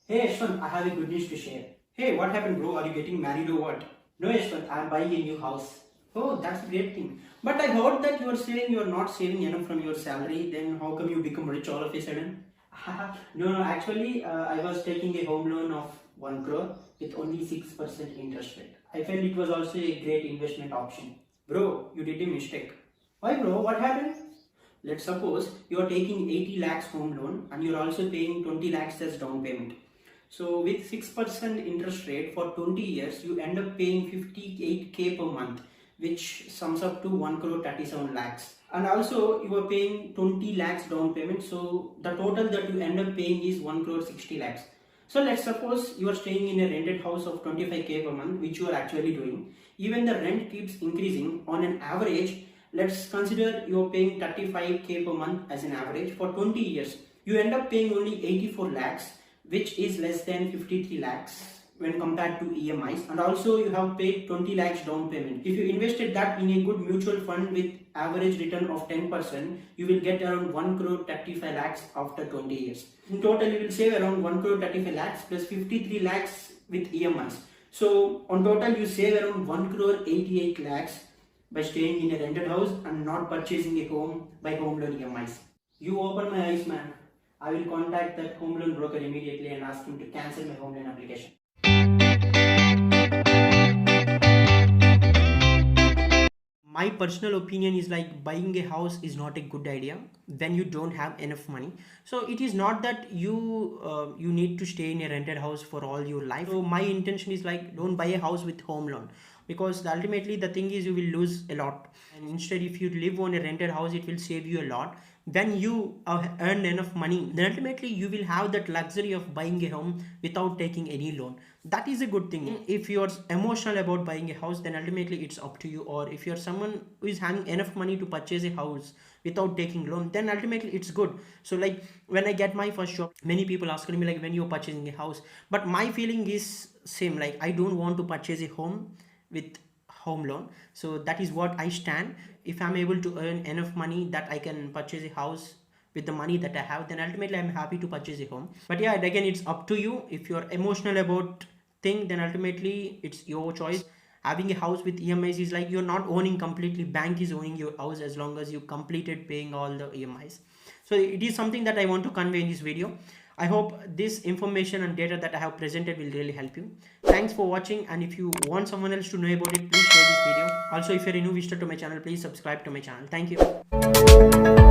Hey Yaswanth, I have a good news to share. Hey, what happened, bro? Are you getting married or what? No, Yaswanth, I am buying a new house. Oh, that's a great thing. But I heard that you are saying you are not saving enough from your salary. Then how come you become rich all of a sudden? No, actually, I was taking a home loan of 1 crore with only 6% interest rate. I felt it was also a great investment option. Bro, you did a mistake. Why, bro? What happened? Let's suppose you are taking 80 lakhs home loan and you are also paying 20 lakhs as down payment. So with 6% interest rate for 20 years, you end up paying 58k per month, which sums up to 1 crore 37 lakhs. And also you are paying 20 lakhs down payment. So the total that you end up paying is 1 crore 60 lakhs. So let's suppose you are staying in a rented house of 25k per month, which you are actually doing. Even the rent keeps increasing on an average. Let's consider you are paying 35k per month as an average for 20 years. You end up paying only 84 lakhs, which is less than 53 lakhs when compared to EMIs, and also you have paid 20 lakhs down payment. If you invested that in a good mutual fund with average return of 10%, you will get around 1 crore 35 lakhs after 20 years. In total, you will save around 1 crore 35 lakhs plus 53 lakhs with EMIs. So on total, you save around 1 crore 88 lakhs by staying in a rented house and not purchasing a home by home loan EMIs. You open my eyes, man. I will contact that home loan broker immediately and ask him to cancel my home loan application. My personal opinion is like buying a house is not a good idea when you don't have enough money. So it is not that you need to stay in a rented house for all your life. So my intention is like, don't buy a house with home loan, because ultimately the thing is you will lose a lot, and instead if you live on a rented house, it will save you a lot. When you earn enough money, then ultimately you will have that luxury of buying a home without taking any loan. That is a good thing. If you're emotional about buying a house, then ultimately it's up to you. Or if you're someone who is having enough money to purchase a house without taking loan, then ultimately it's good. So like when I get my first job, many people ask me like, when you're purchasing a house, but my feeling is same, like I don't want to purchase a home with home loan. So that is what I stand. If I'm able to earn enough money that I can purchase a house with the money that I have, then ultimately I'm happy to purchase a home. But yeah, again, it's up to you. If you're emotional about thing, then ultimately it's your choice. Having a house with EMIs is like you're not owning completely, bank is owning your house as long as you completed paying all the EMIs. So it is something that I want to convey in this video. I hope this information and data that I have presented will really help you. Thanks for watching, and if you want someone else to know about it, please share this video. Also, if you're a new visitor to my channel, please subscribe to my channel. Thank you.